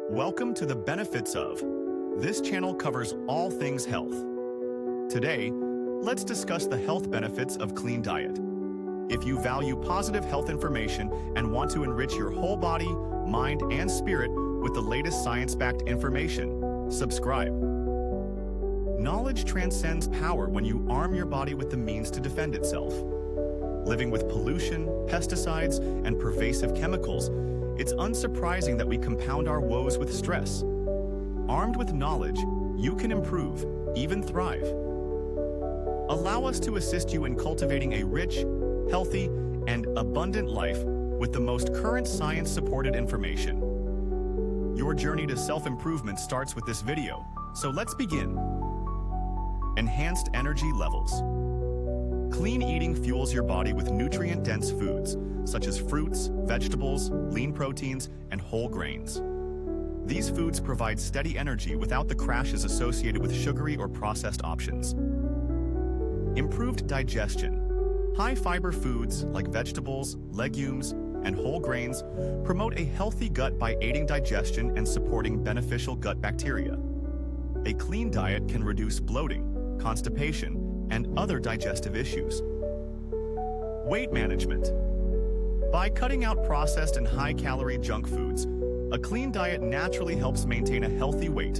Welcome to the benefits of. This channel covers all things health. Today, let's discuss the health benefits of clean diet. If you value positive health information and want to enrich your whole body, mind, and spirit with the latest science-backed information, subscribe. Knowledge transcends power when you arm your body with the means to defend itself. Living with pollution, pesticides, and pervasive chemicals, it's unsurprising that we compound our woes with stress. Armed with knowledge, you can improve, even thrive. Allow us to assist you in cultivating a rich, healthy, and abundant life with the most current science-supported information. Your journey to self-improvement starts with this video, so let's begin. Enhanced energy levels. Clean eating fuels your body with nutrient-dense foods, such as fruits, vegetables, lean proteins, and whole grains. These foods provide steady energy without the crashes associated with sugary or processed options. Improved digestion. High-fiber foods like vegetables, legumes, and whole grains promote a healthy gut by aiding digestion and supporting beneficial gut bacteria. A clean diet can reduce bloating, constipation, and other digestive issues. Weight management. By cutting out processed and high-calorie junk foods, a clean diet naturally helps maintain a healthy weight.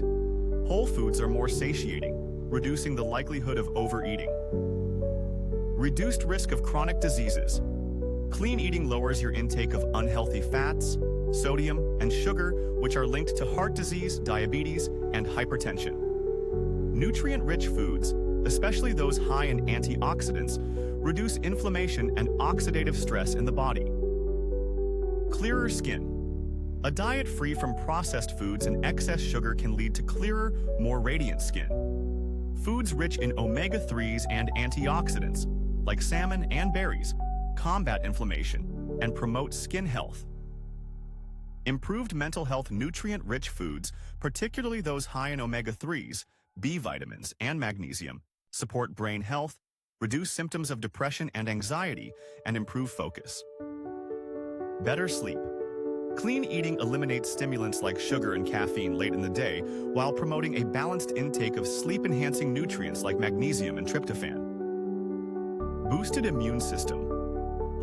Whole foods are more satiating, reducing the likelihood of overeating. Reduced risk of chronic diseases. Clean eating lowers your intake of unhealthy fats, sodium, and sugar, which are linked to heart disease, diabetes, and hypertension. Nutrient-rich foods, especially those high in antioxidants, reduce inflammation and oxidative stress in the body. Clearer skin. A diet free from processed foods and excess sugar can lead to clearer, more radiant skin. Foods rich in omega-3s and antioxidants, like salmon and berries, combat inflammation and promote skin health. Improved mental health. Nutrient-rich foods, particularly those high in omega-3s, B vitamins, and magnesium, support brain health, reduce symptoms of depression and anxiety, and improve focus. Better sleep. Clean eating eliminates stimulants like sugar and caffeine late in the day while promoting a balanced intake of sleep-enhancing nutrients like magnesium and tryptophan. Boosted immune system.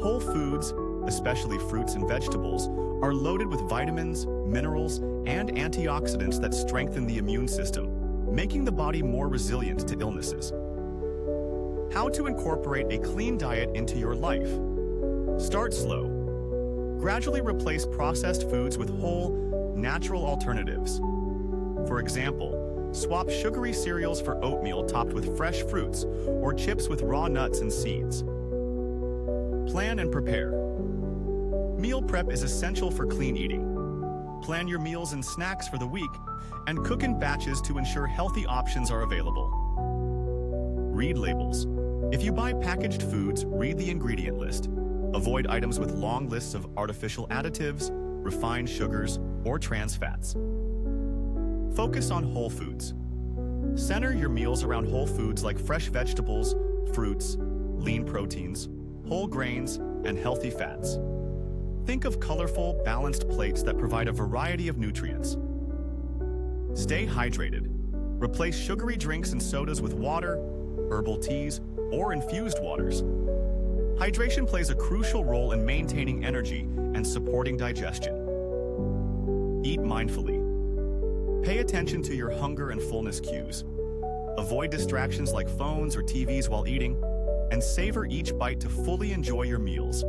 Whole foods, especially fruits and vegetables, are loaded with vitamins, minerals, and antioxidants that strengthen the immune system, making the body more resilient to illnesses. How to incorporate a clean diet into your life. Start slow. Gradually replace processed foods with whole, natural alternatives. For example, swap sugary cereals for oatmeal topped with fresh fruits or chips with raw nuts and seeds. Plan and prepare. Meal prep is essential for clean eating. Plan your meals and snacks for the week and cook in batches to ensure healthy options are available. Read labels. If you buy packaged foods, read the ingredient list. Avoid items with long lists of artificial additives, refined sugars, or trans fats. Focus on whole foods. Center your meals around whole foods like fresh vegetables, fruits, lean proteins, whole grains, and healthy fats. Think of colorful, balanced plates that provide a variety of nutrients. Stay hydrated. Replace sugary drinks and sodas with water, herbal teas, or infused waters. Hydration plays a crucial role in maintaining energy and supporting digestion. Eat mindfully. Pay attention to your hunger and fullness cues. Avoid distractions like phones or TVs while eating, and savor each bite to fully enjoy your meals.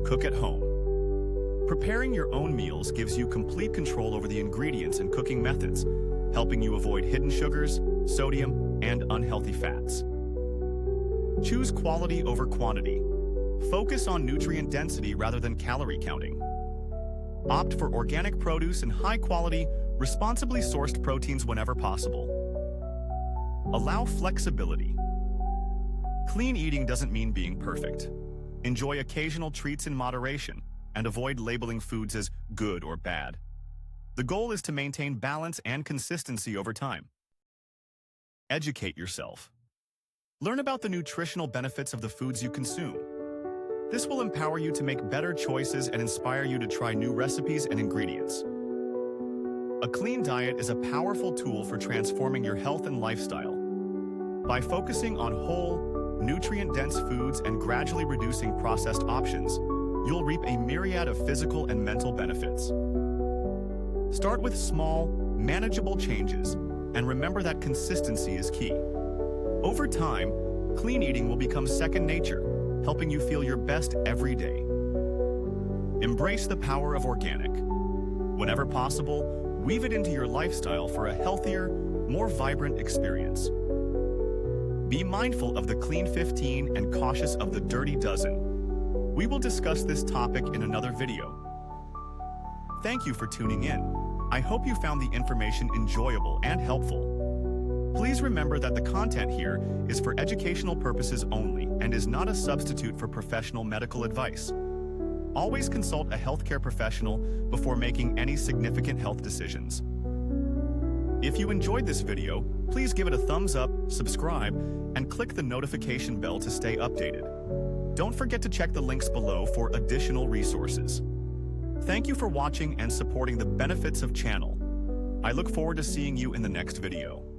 Cook at home. Preparing your own meals gives you complete control over the ingredients and cooking methods, helping you avoid hidden sugars, sodium, and unhealthy fats. Choose quality over quantity. Focus on nutrient density rather than calorie counting. Opt for organic produce and high-quality, responsibly sourced proteins whenever possible. Allow flexibility. Clean eating doesn't mean being perfect. Enjoy occasional treats in moderation and avoid labeling foods as good or bad. The goal is to maintain balance and consistency over time. Educate yourself. Learn about the nutritional benefits of the foods you consume. This will empower you to make better choices and inspire you to try new recipes and ingredients. A clean diet is a powerful tool for transforming your health and lifestyle. By focusing on whole, nutrient-dense foods and gradually reducing processed options, you'll reap a myriad of physical and mental benefits. Start with small, manageable changes, and remember that consistency is key. Over time, clean eating will become second nature, helping you feel your best every day. Embrace the power of organic. Whenever possible, weave it into your lifestyle for a healthier, more vibrant experience. Be mindful of the clean 15 and cautious of the dirty dozen. We will discuss this topic in another video. Thank you for tuning in. I hope you found the information enjoyable and helpful. Please remember that the content here is for educational purposes only and is not a substitute for professional medical advice. Always consult a healthcare professional before making any significant health decisions. If you enjoyed this video, please give it a thumbs up, subscribe, and click the notification bell to stay updated. Don't forget to check the links below for additional resources. Thank you for watching and supporting the benefits of channel. I look forward to seeing you in the next video.